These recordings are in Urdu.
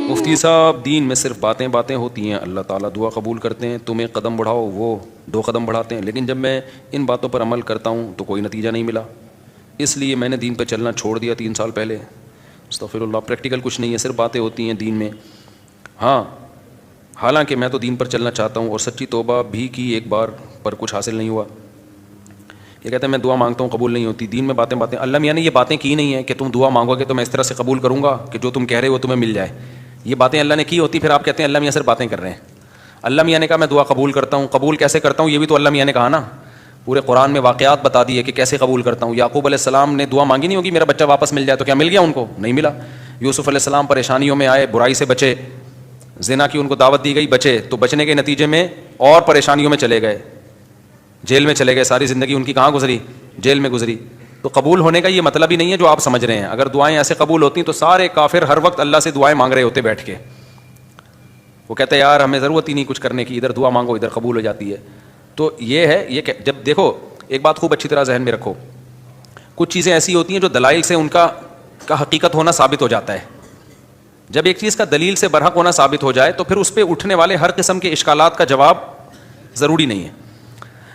مفتی صاحب دین میں صرف باتیں باتیں ہوتی ہیں، اللہ تعالیٰ دعا قبول کرتے ہیں، تم ایک قدم بڑھاؤ وہ 2 قدم بڑھاتے ہیں، لیکن جب میں ان باتوں پر عمل کرتا ہوں تو کوئی نتیجہ نہیں ملا، اس لیے میں نے دین پہ چلنا چھوڑ دیا 3 سال پہلے۔ استغفر اللہ، پریکٹیکل کچھ نہیں ہے، صرف باتیں ہوتی ہیں دین میں۔ ہاں حالانکہ میں تو دین پر چلنا چاہتا ہوں اور سچی توبہ بھی کی ایک بار پر کچھ حاصل نہیں ہوا۔ یہ کہتے ہیں میں دعا مانگتا ہوں قبول نہیں ہوتی، دین میں باتیں باتیں۔ اللہ میاں نے یہ باتیں کی نہیں ہیں کہ تم دعا مانگو گے تو میں اس طرح سے قبول کروں گا کہ جو تم کہہ رہے ہو تمہیں مل جائے، یہ باتیں اللہ نے کی ہوتی، پھر آپ کہتے ہیں اللہ میاں صرف باتیں کر رہے ہیں۔ اللہ میاں نے کہا میں دعا قبول کرتا ہوں، قبول کیسے کرتا ہوں یہ بھی تو اللہ میاں نے کہا نا، پورے قرآن میں واقعات بتا دیے کہ کیسے قبول کرتا ہوں۔ یعقوب علیہ السلام نے دعا مانگی نہیں ہوگی میرا بچہ واپس مل جائے، تو کیا مل گیا ان کو؟ نہیں ملا۔ یوسف علیہ السلام پریشانیوں میں آئے، برائی سے بچے، زنا کی ان کو دعوت دی گئی، بچے، تو بچنے کے نتیجے میں اور پریشانیوں میں چلے گئے، جیل میں چلے گئے، ساری زندگی ان کی کہاں گزری؟ جیل میں گزری۔ تو قبول ہونے کا یہ مطلب ہی نہیں ہے جو آپ سمجھ رہے ہیں۔ اگر دعائیں ایسے قبول ہوتی تو سارے کافر ہر وقت اللہ سے دعائیں مانگ رہے ہوتے بیٹھ کے، وہ کہتے ہیں یار ہمیں ضرورت ہی نہیں کچھ کرنے کی، ادھر دعا مانگو ادھر قبول ہو جاتی ہے۔ تو یہ ہے، یہ جب دیکھو ایک بات خوب اچھی طرح ذہن میں رکھو، کچھ چیزیں ایسی ہوتی ہیں جو دلائل سے ان کا حقیقت ہونا ثابت ہو جاتا ہے۔ جب ایک چیز کا دلیل سے برحق ہونا ثابت ہو جائے تو پھر اس پہ اٹھنے والے ہر قسم کے اشکالات کا جواب ضروری نہیں ہے۔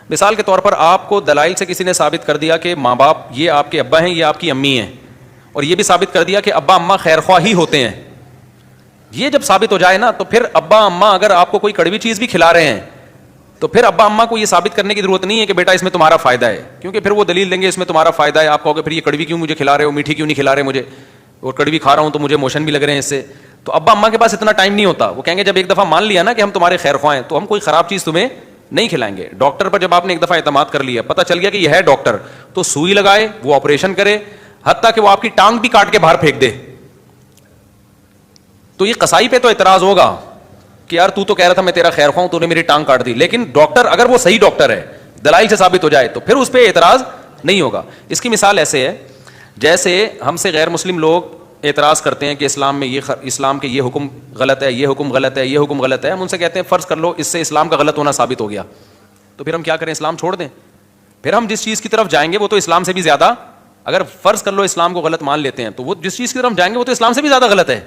مثال کے طور پر آپ کو دلائل سے کسی نے ثابت کر دیا کہ ماں باپ یہ آپ کے ابا ہیں یہ آپ کی امی ہیں، اور یہ بھی ثابت کر دیا کہ ابا اماں خیر خواہ ہی ہوتے ہیں، یہ جب ثابت ہو جائے نا تو پھر ابا اماں اگر آپ کو کوئی کڑوی چیز بھی کھلا رہے ہیں تو پھر ابا اماں کو یہ ثابت کرنے کی ضرورت نہیں ہے کہ بیٹا اس میں تمہارا فائدہ ہے، کیونکہ پھر وہ دلیل دیں گے اس میں تمہارا فائدہ ہے، آپ کہو گے پھر یہ کڑوی کیوں مجھے کھلا رہے ہو، میٹھی کیوں نہیں کھلا رہے مجھے، اور کڑوی کھا رہا ہوں تو مجھے موشن بھی لگ رہے ہیں اس سے۔ تو ابا اماں کے پاس اتنا ٹائم نہیں ہوتا، وہ کہیں گے جب ایک دفعہ مان لیا نا کہ ہم تمہارے خیر خواہ ہیں تو ہم کوئی خراب چیز تمہیں نہیں کھلائیں گے۔ ڈاکٹر پر جب آپ نے ایک دفعہ اعتماد کر لیا، پتہ چل گیا کہ یہ ہے ڈاکٹر، تو سوئی لگائے، وہ آپریشن کرے، حتیٰ کہ وہ آپ کی ٹانگ بھی کاٹ کے باہر پھینک دے، تو یہ قصائی پہ تو اعتراض ہوگا کہ یار تو کہہ رہا تھا میں تیرا خیر خواہ ہوں، تو نے میری ٹانگ کاٹ دی، لیکن ڈاکٹر اگر وہ صحیح ڈاکٹر ہے دلائل سے ثابت ہو جائے تو پھر اس پہ اعتراض نہیں ہوگا۔ اس کی مثال ایسے ہے جیسے ہم سے غیر مسلم لوگ اعتراض کرتے ہیں کہ اسلام میں اسلام کے یہ حکم غلط ہے، یہ حکم غلط ہے، یہ حکم غلط ہے، ہم ان سے کہتے ہیں فرض کر لو اس سے اسلام کا غلط ہونا ثابت ہو گیا، تو پھر ہم کیا کریں؟ اسلام چھوڑ دیں؟ پھر ہم جس چیز کی طرف جائیں گے وہ تو اسلام سے بھی زیادہ، اگر فرض کر لو اسلام کو غلط مان لیتے ہیں تو وہ جس چیز کی طرف جائیں گے وہ تو اسلام سے بھی زیادہ غلط ہے۔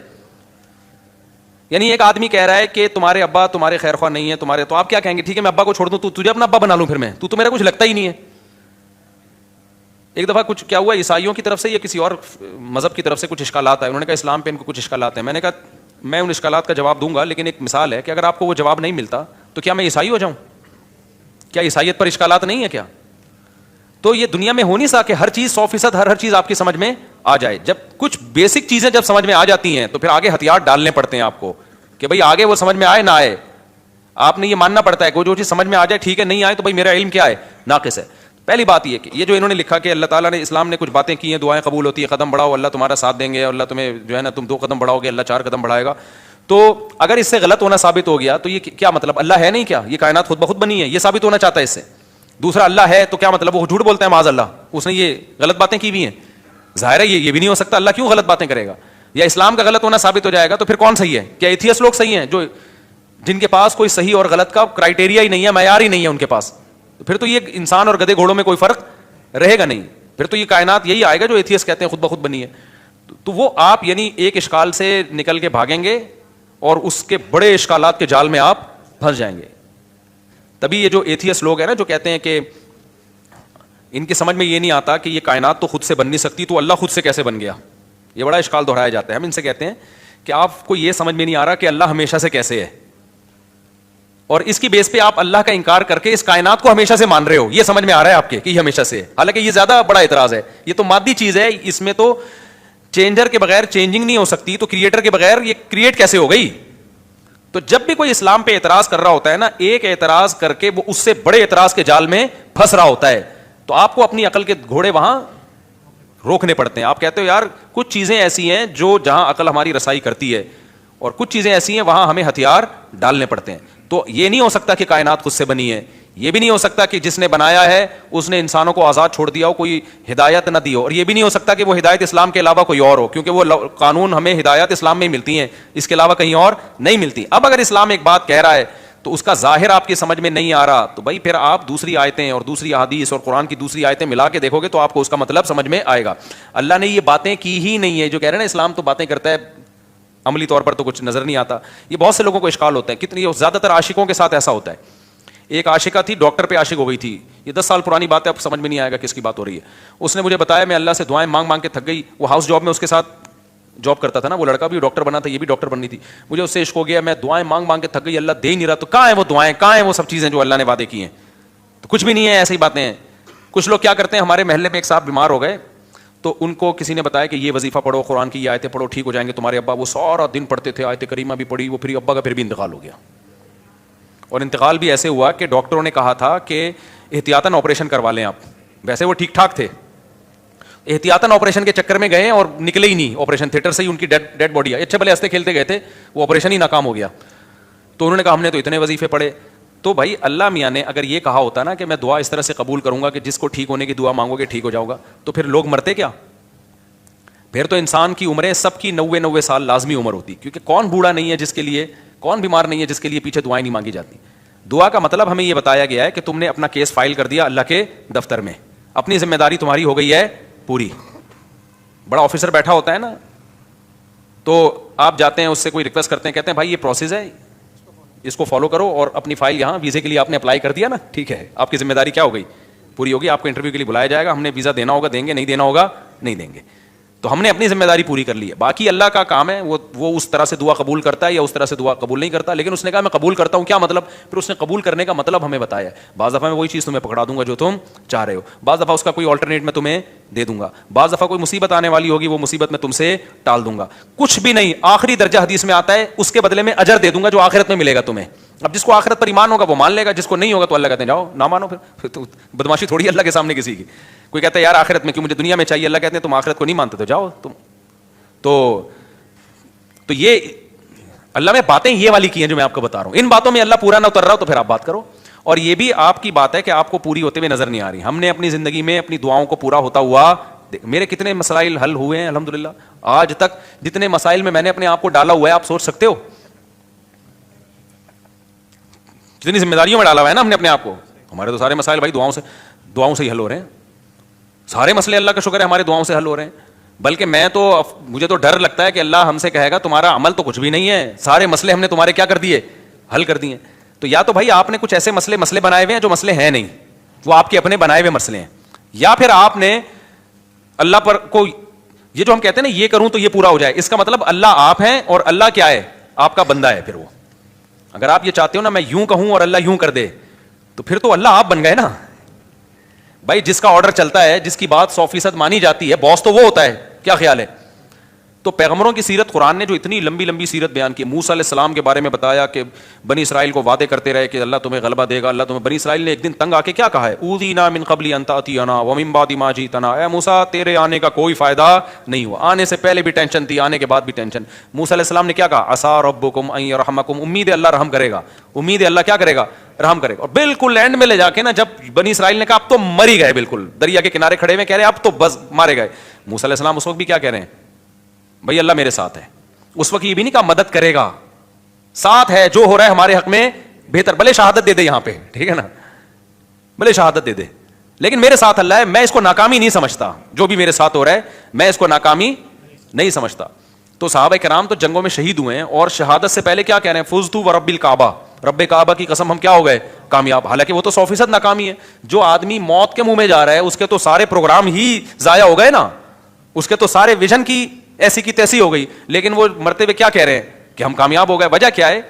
یعنی ایک آدمی کہہ رہا ہے کہ تمہارے ابا تمہارے خیر خواہ نہیں ہے تمہارے، تو آپ کیا کہیں گے؟ ٹھیک ہے میں ابا کو چھوڑ دوں، تجھے اپنا ابا بنا لوں، پھر میں تو میرا کچھ لگتا ہی نہیں ہے۔ ایک دفعہ کچھ کیا ہوا، عیسائیوں کی طرف سے یا کسی اور مذہب کی طرف سے کچھ اشکالات آئے، انہوں نے کہا اسلام پہ ان کو کچھ اشکالات ہیں۔ میں نے کہا میں ان اشکالات کا جواب دوں گا، لیکن ایک مثال ہے کہ اگر آپ کو وہ جواب نہیں ملتا تو کیا میں عیسائی ہو جاؤں؟ کیا عیسائیت پر اشکالات نہیں ہے کیا؟ تو یہ دنیا میں ہو نہیں سکتا کہ ہر چیز 100% ہر چیز آپ کی سمجھ میں آ جائے۔ جب کچھ بیسک چیزیں جب سمجھ میں آ جاتی ہیں تو پھر آگے ہتھیار ڈالنے پڑتے ہیں آپ کو کہ بھائی آگے وہ سمجھ میں آئے نہ آئے، آپ نے یہ ماننا پڑتا ہے کہ جو چیز سمجھ میں آ جائے ٹھیک ہے، نہیں آئے تو بھائی میرا علم کیا ہے؟ ناقص ہے۔ پہلی بات یہ کہ یہ جو انہوں نے لکھا کہ اللہ تعالیٰ نے اسلام نے کچھ باتیں کی ہیں، دعائیں قبول ہوتی ہیں، قدم بڑھاؤ اللہ تمہارا ساتھ دیں گے، اللہ تمہیں جو ہے نا تم 2 قدم بڑھاؤ گے اللہ 4 قدم بڑھائے گا، تو اگر اس سے غلط ہونا ثابت ہو گیا تو یہ کیا مطلب؟ اللہ ہے نہیں کیا؟ یہ کائنات خود بخود بنی ہے، یہ ثابت ہونا چاہتا ہے اس سے۔ دوسرا اللہ ہے تو کیا مطلب؟ وہ جھوٹ بولتا ہے معاذ اللہ، اس نے یہ غلط باتیں کی ہوئی ہیں، ظاہر ہے یہ بھی نہیں ہو سکتا، اللہ کیوں غلط باتیں کرے گا؟ یا اسلام کا غلط ہونا ثابت ہو جائے گا تو پھر کون صحیح ہے؟ کیا ایتھیسٹ لوگ صحیح ہیں جو جن کے پاس کوئی صحیح اور غلط کا کرائٹیریا ہی نہیں ہے، معیار ہی نہیں ہے ان کے پاس؟ پھر تو یہ انسان اور گدھے گھوڑوں میں کوئی فرق رہے گا نہیں، پھر تو یہ کائنات یہی آئے گا جو ایتھیسٹ کہتے ہیں خود بخود بنی ہے۔ تو وہ آپ یعنی ایک اشکال سے نکل کے بھاگیں گے اور اس کے بڑے اشکالات کے جال میں آپ پھنس جائیں گے۔ تبھی یہ جو ایتھیسٹ لوگ ہیں نا جو کہتے ہیں کہ ان کی سمجھ میں یہ نہیں آتا کہ یہ کائنات تو خود سے بن نہیں سکتی تو اللہ خود سے کیسے بن گیا، یہ بڑا اشکال دہرایا جاتا ہے۔ ہم ان سے کہتے ہیں کہ آپ کو یہ سمجھ میں نہیں آ رہا کہ اللہ ہمیشہ سے کیسے ہے، اور اس کی بیس پہ آپ اللہ کا انکار کر کے اس کائنات کو ہمیشہ سے مان رہے ہو، یہ سمجھ میں آ رہا ہے آپ کے کہ یہ ہمیشہ سے ہے، حالانکہ یہ زیادہ بڑا اعتراض ہے۔ یہ تو مادی چیز ہے، اس میں تو چینجر کے بغیر چینجنگ نہیں ہو سکتی، تو کریٹر کے بغیر یہ کریٹ کیسے ہو گئی؟ تو جب بھی کوئی اسلام پہ اعتراض کر رہا ہوتا ہے نا، ایک اعتراض کر کے وہ اس سے بڑے اعتراض کے جال میں پھنس رہا ہوتا ہے، تو آپ کو اپنی عقل کے گھوڑے وہاں روکنے پڑتے ہیں۔ آپ کہتے ہو یار کچھ چیزیں ایسی ہیں جو جہاں عقل ہماری رسائی کرتی ہے، اور کچھ چیزیں ایسی ہیں وہاں ہمیں ہتھیار ڈالنے پڑتے ہیں۔ تو یہ نہیں ہو سکتا کہ کائنات خود سے بنی ہے، یہ بھی نہیں ہو سکتا کہ جس نے بنایا ہے اس نے انسانوں کو آزاد چھوڑ دیا ہو، کوئی ہدایت نہ دی ہو، اور یہ بھی نہیں ہو سکتا کہ وہ ہدایت اسلام کے علاوہ کوئی اور ہو، کیونکہ وہ قانون ہمیں ہدایت اسلام میں ہی ملتی ہیں، اس کے علاوہ کہیں اور نہیں ملتی۔ اب اگر اسلام ایک بات کہہ رہا ہے تو اس کا ظاہر آپ کی سمجھ میں نہیں آ رہا تو بھائی پھر آپ دوسری آیتیں اور دوسری احادیث اور قرآن کی دوسری آیتیں ملا کے دیکھو گے تو آپ کو اس کا مطلب سمجھ میں آئے گا. اللہ نے یہ باتیں کی ہی نہیں ہے. جو کہہ رہے ہیں نا اسلام تو باتیں کرتا ہے, عملی طور پر تو کچھ نظر نہیں آتا. یہ بہت سے لوگوں کو اشکال ہوتا ہے, کتنی زیادہ تر عاشقوں کے ساتھ ایسا ہوتا ہے. ایک عاشقہ تھی, ڈاکٹر پہ عاشق ہو گئی تھی. یہ 10 سال پرانی بات ہے, اب سمجھ میں نہیں آئے گا کس کی بات ہو رہی ہے. اس نے مجھے بتایا, میں اللہ سے دعائیں مانگ مانگ کے تھک گئی. وہ ہاؤس جاب میں اس کے ساتھ جاب کرتا تھا نا, وہ لڑکا بھی ڈاکٹر بنا تھا, یہ بھی ڈاکٹر بننی تھی. مجھے اس سے عشق ہو گیا, میں دعائیں مانگ مانگ کے تھک گئی, اللہ دے ہی نہیں رہا. تو کہاں ہیں وہ دعائیں, کہاں ہیں وہ سب چیزیں جو اللہ نے وعدے کی ہیں؟ تو کچھ بھی نہیں ہے, ایسی باتیں ہیں. کچھ لوگ کیا کرتے ہیں, ہمارے محلے میں ایک صاحب بیمار ہو گئے تو ان کو کسی نے بتایا کہ یہ وظیفہ پڑھو, قرآن کی یہ آیتیں پڑھو, ٹھیک ہو جائیں گے تمہارے ابا. وہ سارا دن پڑھتے تھے, آیت کریمہ بھی پڑھی, وہ پھر ابا کا پھر بھی انتقال ہو گیا. اور انتقال بھی ایسے ہوا کہ ڈاکٹروں نے کہا تھا کہ احتیاطاً آپریشن کروا لیں آپ. ویسے وہ ٹھیک ٹھاک تھے, احتیاطاً آپریشن کے چکر میں گئے اور نکلے ہی نہیں آپریشن تھیٹر سے ہی. ان کی ڈیڈ باڈی ہے, اچھے بھلے ہنستے کھیلتے گئے تھے, وہ آپریشن ہی ناکام ہو گیا. تو انہوں نے کہا ہم نے تو اتنے وظیفے پڑھے. تو بھائی اللہ میاں نے اگر یہ کہا ہوتا نا کہ میں دعا اس طرح سے قبول کروں گا کہ جس کو ٹھیک ہونے کی دعا مانگو گے ٹھیک ہو جاؤ گا, تو پھر لوگ مرتے کیا؟ پھر تو انسان کی عمریں سب کی 90 سال لازمی عمر ہوتی, کیونکہ کون بوڑھا نہیں ہے جس کے لیے, کون بیمار نہیں ہے جس کے لیے پیچھے دعائیں نہیں مانگی جاتی. دعا کا مطلب ہمیں یہ بتایا گیا ہے کہ تم نے اپنا کیس فائل کر دیا اللہ کے دفتر میں, اپنی ذمہ داری تمہاری ہو گئی ہے پوری. بڑا آفیسر بیٹھا ہوتا ہے نا, تو آپ جاتے ہیں اس سے کوئی ریکویسٹ کرتے ہیں, کہتے ہیں بھائی یہ پروسیس ہے, اس کو فالو کرو, اور اپنی فائل یہاں ویزے کے لیے آپ نے اپلائی کر دیا نا, ٹھیک ہے, آپ کی ذمہ داری کیا ہو گئی, پوری ہوگی. آپ کو انٹرویو کے لیے بلایا جائے گا, ہم نے ویزا دینا ہوگا دیں گے, نہیں دینا ہوگا نہیں دیں گے. تو ہم نے اپنی ذمہ داری پوری کر لی ہے. باقی اللہ کا کام ہے, وہ اس طرح سے دعا قبول کرتا ہے یا اس طرح سے دعا قبول نہیں کرتا. لیکن اس نے کہا میں قبول کرتا ہوں, کیا مطلب؟ پھر اس نے قبول کرنے کا مطلب ہمیں بتایا ہے. بعض دفعہ میں وہی چیز تمہیں پکڑا دوں گا جو تم چاہ رہے ہو, بعض دفعہ اس کا کوئی آلٹرنیٹ میں تمہیں دے دوں گا, بعض دفعہ کوئی مصیبت آنے والی ہوگی وہ مصیبت میں تم سے ٹال دوں گا. کچھ بھی نہیں, آخری درجہ حدیث میں آتا ہے اس کے بدلے میں اجر دے دوں گا جو آخرت میں ملے گا تمہیں. اب جس کو آخرت پر ایمان ہوگا وہ مان لے گا, جس کو نہیں ہوگا تو اللہ کہتے ہیں جاؤ نہ مانو. پھر تو بدماشی تھوڑی اللہ کے سامنے کسی کی. کوئی کہتا ہے یار آخرت میں کیوں, مجھے دنیا میں چاہیے. اللہ کہتے ہیں تم آخرت کو نہیں مانتے تو جاؤ تم. تو یہ اللہ میں باتیں یہ والی کی ہیں جو میں آپ کو بتا رہا ہوں. ان باتوں میں اللہ پورا نہ اتر رہا تو پھر آپ بات کرو. اور یہ بھی آپ کی بات ہے کہ آپ کو پوری ہوتے ہوئے نظر نہیں آ رہی. ہم نے اپنی زندگی میں اپنی دعاؤں کو پورا ہوتا ہوا, میرے کتنے مسائل حل ہوئے ہیں الحمدللہ. آج تک جتنے مسائل میں نے اپنے آپ کو ڈالا ہوا ہے آپ سوچ سکتے ہو, جتنی ذمہ داریوں میں ڈالا ہوا ہے نا ہم نے اپنے آپ کو. ہمارے تو سارے مسائل بھائی دعاؤں سے ہی حل ہو رہے ہیں. سارے مسئلے اللہ کا شکر ہے ہمارے دعاؤں سے حل ہو رہے ہیں. بلکہ مجھے تو ڈر لگتا ہے کہ اللہ ہم سے کہے گا تمہارا عمل تو کچھ بھی نہیں ہے, سارے مسئلے ہم نے تمہارے کیا کر دیے, حل کر دیے. تو یا تو بھائی آپ نے کچھ ایسے مسئلے بنائے ہوئے ہیں جو مسئلے ہیں نہیں, وہ آپ کے اپنے بنائے ہوئے مسئلے ہیں, یا پھر آپ نے اللہ پر کو یہ جو ہم کہتے ہیں نا یہ کروں تو یہ پورا ہو جائے, اس کا مطلب اللہ آپ ہیں اور اللہ کیا ہے, آپ کا بندہ ہے. پھر وہ اگر آپ یہ چاہتے ہو نا میں یوں کہوں اور اللہ یوں کر دے, تو پھر تو اللہ آپ بن گئے نا بھائی. جس کا آرڈر چلتا ہے, جس کی بات 100% مانی جاتی ہے, باس تو وہ ہوتا ہے. کیا خیال ہے؟ تو پیغمبروں کی سیرت, قرآن نے جو اتنی لمبی لمبی سیرت بیان کی, موسیٰ علیہ السلام کے بارے میں بتایا کہ بنی اسرائیل کو وعدے کرتے رہے کہ اللہ تمہیں غلبہ دے گا, اللہ تمہیں. بنی اسرائیل نے ایک دن تنگ آ کے کیا کہا ہے, اوذینا من قبل ان تأتینا ومن بعد ما جئتنا, اے موسیٰ تیرے آنے کا کوئی فائدہ نہیں ہوا. آنے سے پہلے بھی ٹینشن تھی, آنے کے بعد بھی ٹینشن. موسیٰ علیہ السلام نے کیا کہا, عسیٰ ربکم ان یرحمکم, امید ہے اللہ رحم کرے گا, امید ہے اللہ کیا کرے گا, رحم کرے گا. اور بالکل اینڈ میں لے جا کے نا جب بنی اسرائیل نے کہا اب تو مر ہی گئے, بالکل دریا کے کنارے کھڑے ہوئے کہہ رہے اب تو بس مارے گئے. موسیٰ علیہ السلام اس وقت بھی کیا کہہ رہے ہیں, بھائی اللہ میرے ساتھ ہے. اس وقت یہ بھی نہیں کہا مدد کرے گا, ساتھ ہے, جو ہو رہا ہے ہمارے حق میں بہتر, بھلے شہادت دے دے یہاں پہ, ٹھیک ہے نا, بھلے شہادت دے دے, لیکن میرے ساتھ اللہ ہے, میں اس کو ناکامی نہیں سمجھتا. جو بھی میرے ساتھ ہو رہا ہے میں اس کو ناکامی نہیں سمجھتا. تو صحابہ کرام تو جنگوں میں شہید ہوئے ہیں, اور شہادت سے پہلے کیا کہہ رہے ہیں, فزتو ورب الکعبہ, رب کعبہ کی قسم ہم کیا ہو گئے, کامیاب. حالانکہ وہ تو 100% ناکامی ہے. جو آدمی موت کے منہ میں جا رہا ہے اس کے تو سارے پروگرام ہی ضائع ہو گئے نا, اس کے تو سارے ویژن کی ایسی کی تیسی ہو گئی. لیکن وہ مرتے ہوئے کیا کہہ رہے ہیں کہ ہم کامیاب ہو گئے. وجہ کیا ہے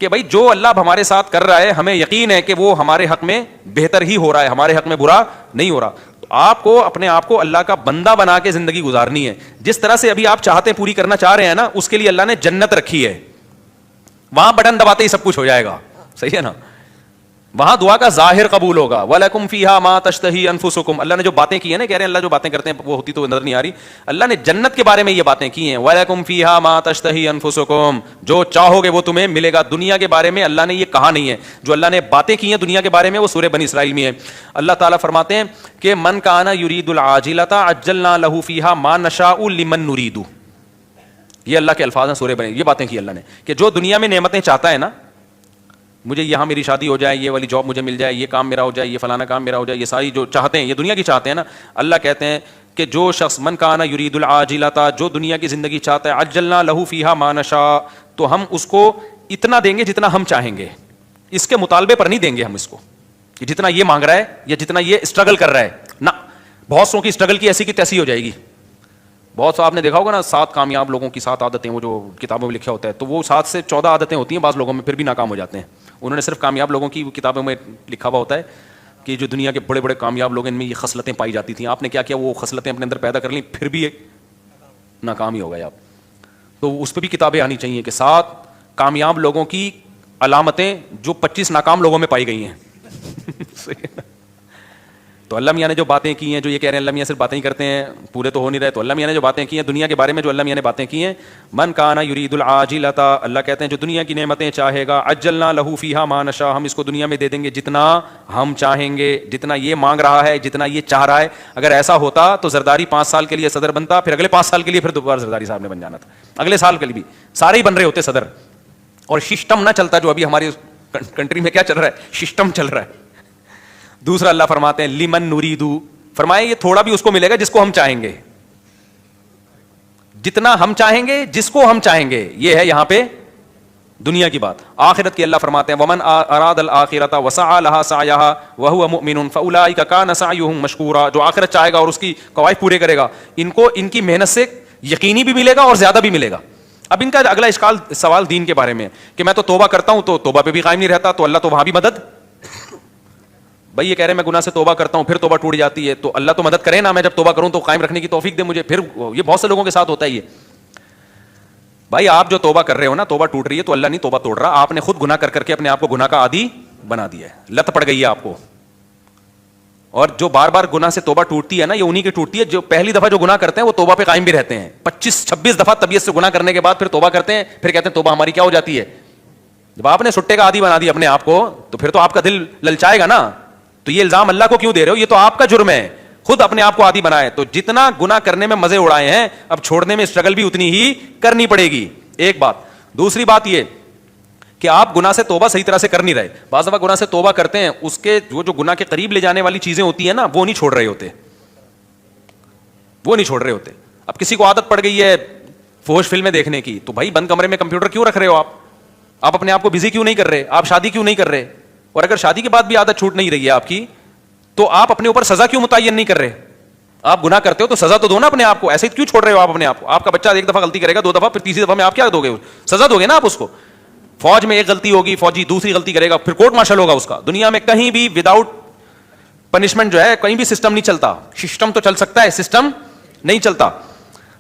کہ بھائی جو اللہ اب ہمارے ساتھ کر رہا ہے ہمیں یقین ہے کہ وہ ہمارے حق میں بہتر ہی ہو رہا ہے, ہمارے حق میں برا نہیں ہو رہا. تو آپ کو اپنے آپ کو اللہ کا بندہ بنا کے زندگی گزارنی ہے. جس طرح سے ابھی آپ چاہتے ہیں پوری کرنا چاہ رہے ہیں نا, اس کے لیے اللہ نے جنت رکھی ہے, وہاں بٹن دباتے ہی سب کچھ ہو جائے گا, صحیح ہے نا. وہاں دعا کا ظاہر قبول ہوگا. وَلَكُمْ فِيهَا مَا تَشْتَهِي أَنفُسُكُمْ, اللہ نے جو باتیں کی ہیں نا, کہہ رہے ہیں اللہ جو باتیں کرتے ہیں وہ ہوتی تو نظر نہیں آ رہی. اللہ نے جنت کے بارے میں یہ باتیں کی ہیں, وَلَكُمْ فِيهَا مَا تَشْتَهِي أَنفُسُكُمْ, جو چاہو گے وہ تمہیں ملے گا. دنیا کے بارے میں اللہ نے یہ کہا نہیں ہے, جو اللہ نے باتیں کی ہیں دنیا کے بارے میں وہ سورہ بنی اسرائیل میں ہے. اللہ تعالیٰ فرماتے ہیں کہ من کان یرید العاجلۃ عجلنا له فیہا ما نشاء لمن نرید. یہ اللہ کے الفاظ ہیں سورہ بنی, یہ باتیں کی اللہ نے کہ جو دنیا میں نعمتیں چاہتا ہے نا مجھے یہاں میری شادی ہو جائے, یہ والی جاب مجھے مل جائے, یہ کام میرا ہو جائے, یہ فلانا کام میرا ہو جائے, یہ ساری جو چاہتے ہیں یہ دنیا کی چاہتے ہیں نا. اللہ کہتے ہیں کہ جو شخص من کانا یرید العاجلۃ, جو دنیا کی زندگی چاہتا ہے, عجلنا لہ فیہا ما نشاء, تو ہم اس کو اتنا دیں گے جتنا ہم چاہیں گے, اس کے مطالبے پر نہیں دیں گے ہم اس کو کہ جتنا یہ مانگ رہا ہے یا جتنا یہ اسٹرگل کر رہا ہے نہ. بہت سو کی اسٹرگل کی ایسی کی تیسی ہو جائے گی. بہت سو آپ نے دیکھا ہوگا نا 7 کامیاب لوگوں کی 7 عادتیں, وہ جو کتابوں میں لکھا ہوتا ہے, تو وہ 7 سے 14 عادتیں ہوتی ہیں بعض لوگوں میں, پھر بھی ناکام ہو جاتے ہیں. انہوں نے صرف کامیاب لوگوں کی کتابوں میں لکھا ہوا ہوتا ہے کہ جو دنیا کے بڑے بڑے کامیاب لوگ ہیں ان میں یہ خصلتیں پائی جاتی تھیں. آپ نے کیا کیا وہ خصلتیں اپنے اندر پیدا کر لیں, پھر بھی ناکام ہی ہو گئے آپ. تو اس پہ بھی کتابیں آنی چاہیے کہ 7 کامیاب لوگوں کی علامتیں جو 25 ناکام لوگوں میں پائی گئی ہیں. تو اللہ میاں نے جو باتیں کی ہیں, جو یہ کہہ رہے ہیں اللہ میاں صرف باتیں ہی کرتے ہیں, پورے تو ہو نہیں رہے, تو اللہ میاں نے جو باتیں کی ہیں دنیا کے بارے میں, جو اللہ میاں نے باتیں کی ہیں, من کانا یرید العاجلۃ, اللہ کہتے ہیں جو دنیا کی نعمتیں چاہے گا, عجلنا لہ فیہا ما نشاء, ہم اس کو دنیا میں دے دیں گے جتنا ہم چاہیں گے, جتنا یہ مانگ رہا ہے, جتنا یہ چاہ رہا ہے. اگر ایسا ہوتا تو زرداری 5 سال کے لیے صدر بنتا, پھر اگلے 5 سال کے لیے پھر دوبارہ زرداری صاحب نے بن جانا تھا, اگلے سال کے لیے بھی سارے ہی بن رہے ہوتے صدر, اور سسٹم نہ چلتا جو ابھی ہماری کنٹری میں کیا چل رہا ہے, سسٹم چل رہا ہے. دوسرا اللہ فرماتے ہیں لمن نریدو, فرمائے یہ تھوڑا بھی اس کو ملے گا جس کو ہم چاہیں گے, جتنا ہم چاہیں گے, جس کو ہم چاہیں گے. یہ ہے یہاں پہ دنیا کی بات. آخرت کی اللہ فرماتے ہیں ومن اراد الآخرۃ وسعى لها سعيها وهو مؤمن فاولئک کان سعیهم مشکورا, جو آخرت چاہے گا اور اس کی قواعد پورے کرے گا, ان کو ان کی محنت سے یقینی بھی ملے گا اور زیادہ بھی ملے گا. اب ان کا اگلا سوال دین کے بارے میں کہ میں تو توبہ کرتا ہوں, تو توبہ پہ بھی قائم نہیں رہتا, تو اللہ تو وہاں بھی مدد. بھائی یہ کہہ رہے ہیں میں گناہ سے توبہ کرتا ہوں پھر توبہ ٹوٹ جاتی ہے, تو اللہ تو مدد کرے نا, میں جب توبہ کروں تو قائم رکھنے کی توفیق دے مجھے. پھر یہ بہت سے لوگوں کے ساتھ ہوتا ہے یہ. بھائی آپ جو توبہ کر رہے ہو نا, توبہ ٹوٹ رہی ہے تو اللہ نہیں توبہ توڑ رہا, آپ نے خود گناہ کر کر کے اپنے آپ کو گناہ کا عادی بنا دیا ہے, لت پڑ گئی ہے آپ کو. اور جو بار بار گناہ سے توبہ ٹوٹتی ہے نا, یہ انہی کی ٹوٹتی ہے جو پہلی دفعہ جو گناہ کرتے ہیں وہ توبہ پہ قائم بھی رہتے ہیں. 25-26 دفعہ طبیعت سے گناہ کرنے کے بعد پھر توبہ کرتے ہیں, پھر کہتے ہیں توبہ ہماری کیا ہو جاتی ہے. جب آپ نے سٹے کا عادی بنا دیا اپنے آپ کو, تو پھر تو آپ کا دل للچائے گا نا. تو یہ الزام اللہ کو کیوں دے رہے ہو, یہ تو آپ کا جرم ہے, خود اپنے آپ کو عادی بنائے. تو جتنا گناہ کرنے میں مزے اڑائے ہیں, اب چھوڑنے میں اسٹرگل بھی اتنی ہی کرنی پڑے گی. ایک بات. دوسری بات یہ کہ آپ گناہ سے توبہ صحیح طرح سے کر نہیں رہے. بعض دفعہ گناہ سے توبہ کرتے ہیں, اس کے جو گناہ کے قریب لے جانے والی چیزیں ہوتی ہیں نا, وہ نہیں چھوڑ رہے ہوتے, وہ نہیں چھوڑ رہے ہوتے. اب کسی کو عادت پڑ گئی ہے فحش فلمیں دیکھنے کی, تو بھائی بند کمرے میں کمپیوٹر کیوں رکھ رہے ہو آپ اپنے آپ کو بزی کیوں نہیں کر رہے, آپ شادی کیوں نہیں کر رہے, اور اگر شادی کے بعد بھی عادت چھوٹ نہیں رہی ہے آپ کی, تو آپ اپنے اوپر سزا کیوں متعین نہیں کر رہے. آپ گناہ کرتے ہو تو سزا تو دو نا اپنے آپ کو, ایسے کیوں چھوڑ رہے ہو آپ اپنے آپ کو. آپ کا بچہ ایک دفعہ غلطی کرے گا, 2 دفعہ, پھر تیسری دفعہ میں آپ کیا دو گے, سزا دو گے نا آپ اس کو. فوج میں ایک غلطی ہوگی, فوجی دوسری غلطی کرے گا, پھر کورٹ مارشل ہوگا اس کا. دنیا میں کہیں بھی وداؤٹ پنشمنٹ جو ہے کہیں بھی سسٹم نہیں چلتا. سسٹم تو چل سکتا ہے, سسٹم نہیں چلتا.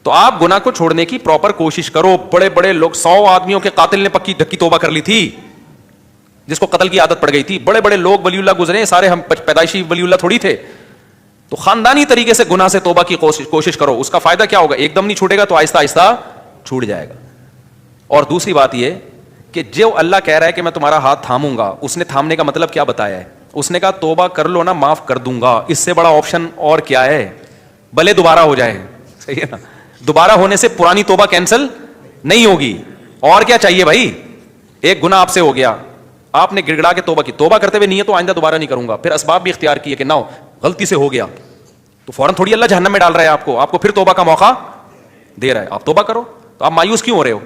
تو آپ گناہ کو چھوڑنے کی پراپر کوشش کرو. بڑے بڑے لوگ, 100 آدمیوں کے قاتل نے پکی ڈھکی توبہ کر لی تھی, جس کو قتل کی عادت پڑ گئی تھی. بڑے بڑے لوگ ولی اللہ گزرے, سارے ہم پیدائشی ولی اللہ تھوڑی تھے. تو خاندانی طریقے سے گناہ سے توبہ کی کوشش کرو. اس کا فائدہ کیا ہوگا, ایک دم نہیں چھوٹے گا تو آہستہ آہستہ چھوٹ جائے گا. اور دوسری بات یہ کہ جو اللہ کہہ رہا ہے کہ میں تمہارا ہاتھ تھاموں گا, اس نے تھامنے کا مطلب کیا بتایا ہے. اس نے کہا توبہ کر لو نا, معاف کر دوں گا. اس سے بڑا آپشن اور کیا ہے, بھلے دوبارہ ہو جائے. صحیح ہے نا, دوبارہ ہونے سے پرانی توبہ کینسل نہیں ہوگی. اور کیا چاہیے بھائی, ایک گناہ آپ سے ہو گیا, آپ نے گڑ گڑا کے توبہ کی, توبہ کرتے ہوئے نیت تو آئندہ دوبارہ نہیں کروں گا, پھر اسباب بھی اختیار کیے کہ نہ ہو, غلطی سے ہو گیا, تو فوراً تھوڑی اللہ جہنم میں ڈال رہا ہے آپ کو پھر توبہ کا موقع دے رہا ہے. آپ توبہ کرو, تو آپ مایوس کیوں ہو رہے ہو.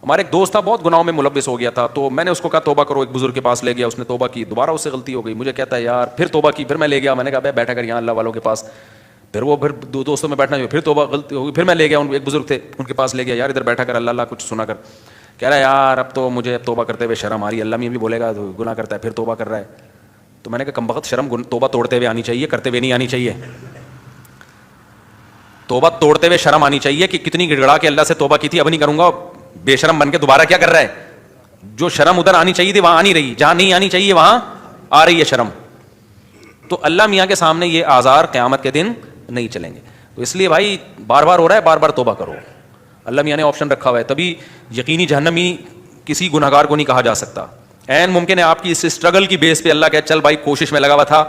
ہمارے ایک دوست تھا, بہت گناہوں میں ملوث ہو گیا تھا, تو میں نے اس کو کہا توبہ کرو. ایک بزرگ کے پاس لے گیا, اس نے توبہ کی, دوبارہ اس سے غلطی ہو گئی. مجھے کہتا ہے یار پھر توبہ کی, پھر میں لے گیا, میں نے کہا بیٹھا کر یہاں اللہ والوں کے پاس. پھر وہ پھر دوستوں میں بیٹھنا, پھر توبہ غلطی ہو گئی, پھر میں لے گیا, ایک بزرگ تھے ان کے پاس لے گیا, یار ادھر بیٹھا کر اللہ اللہ کچھ سنا کر. کہہ رہا ہے یار اب تو مجھے توبہ کرتے ہوئے شرم آ رہی ہے, اللہ میں بھی بولے گا گناہ کرتا ہے پھر توبہ کر رہا ہے. تو میں نے کہا کمبخت, شرم توبہ توڑتے ہوئے آنی چاہیے, کرتے ہوئے نہیں آنی چاہیے. توبہ توڑتے ہوئے شرم آنی چاہیے کہ کتنی گڑگڑا کے اللہ سے توبہ کی تھی, اب نہیں کروں گا. بے شرم بن کے دوبارہ کیا کر رہا ہے. جو شرم ادھر آنی چاہیے تھی وہاں آ نہیں رہی, جہاں نہیں آنی چاہیے وہاں آ رہی ہے شرم. تو اللہ میاں کے سامنے یہ آزار قیامت کے دن نہیں چلیں گے. تو اس لیے بھائی بار بار ہو رہا ہے, بار بار توبہ کرو. اللہ میاں نے آپشن رکھا ہوا ہے, تبھی یقینی جہنمی کسی گناہگار کو نہیں کہا جا سکتا. عین ممکن ہے آپ کی اس اسٹرگل کی بیس پہ اللہ کہ چل بھائی کوشش میں لگا ہوا تھا,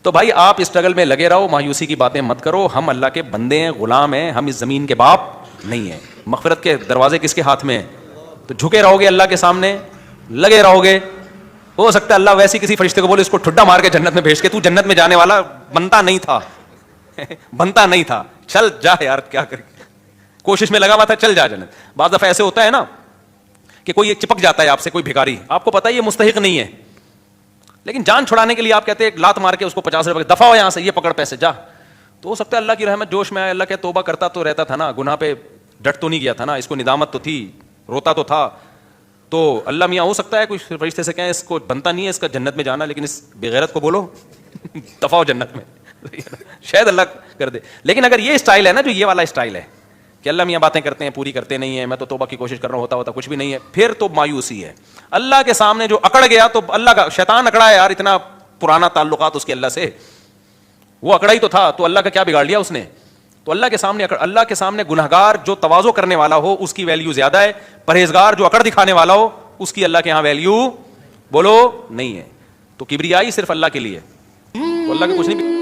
تو بھائی آپ اسٹرگل میں لگے رہو, مایوسی کی باتیں مت کرو. ہم اللہ کے بندے ہیں, غلام ہیں, ہم اس زمین کے باپ نہیں ہیں. مغفرت کے دروازے کس کے ہاتھ میں ہیں, تو جھکے رہو گے اللہ کے سامنے لگے رہو گے. ہو سکتا ہے اللہ ویسی کسی فرشتے کو بولے اس کو ٹھڈا مار کے جنت میں بھیج کے تو جنت میں جانے والا بنتا نہیں تھا بنتا نہیں تھا, چل جا یار کیا کرے, کوشش میں لگا ہوا تھا, چل جا جنت. بعض دفعہ ایسے ہوتا ہے نا کہ کوئی ایک چپک جاتا ہے آپ سے, کوئی بھکاری, آپ کو پتا ہے یہ مستحق نہیں ہے, لیکن جان چھڑانے کے لیے آپ کہتے ہیں لات مار کے اس کو 50 روپے دفع ہو یہاں سے, یہ پکڑ پیسے جا. تو ہو سکتا ہے اللہ کی رحمت جوش میں آئے, اللہ کہ توبہ کرتا تو رہتا تھا نا, گناہ پہ ڈٹ تو نہیں گیا تھا نا, اس کو ندامت تو تھی, روتا تو تھا. تو اللہ میاں ہو سکتا ہے کوئی فرشتے سے کہیں اس کو بنتا نہیں ہے اس کا جنت میں جانا, لیکن اس بغیرت کو بولو دفع ہو جنت میں, شاید اللہ کر دے. لیکن اگر یہ اسٹائل ہے نا, جو یہ والا اسٹائل ہے کہ اللہ میاں باتیں کرتے ہیں پوری کرتے نہیں ہیں, میں تو توبہ کی کوشش کر رہا ہوں, ہوتا کچھ بھی نہیں ہے, پھر تو مایوسی ہے. اللہ کے سامنے جو اکڑ گیا تو اللہ کا شیطان اکڑا ہے یار, اتنا پرانا تعلقات اس کے اللہ سے, وہ اکڑا ہی تو تھا, تو اللہ کا کیا بگاڑ لیا اس نے. تو اللہ کے سامنے گنہگار جو تواضع کرنے والا ہو اس کی ویلیو زیادہ ہے, پرہیزگار جو اکڑ دکھانے والا ہو اس کی اللہ کے ہاں ویلیو بولو نہیں ہے. تو کبریائی صرف اللہ کے لیے, تو اللہ کے کچھ نہیں.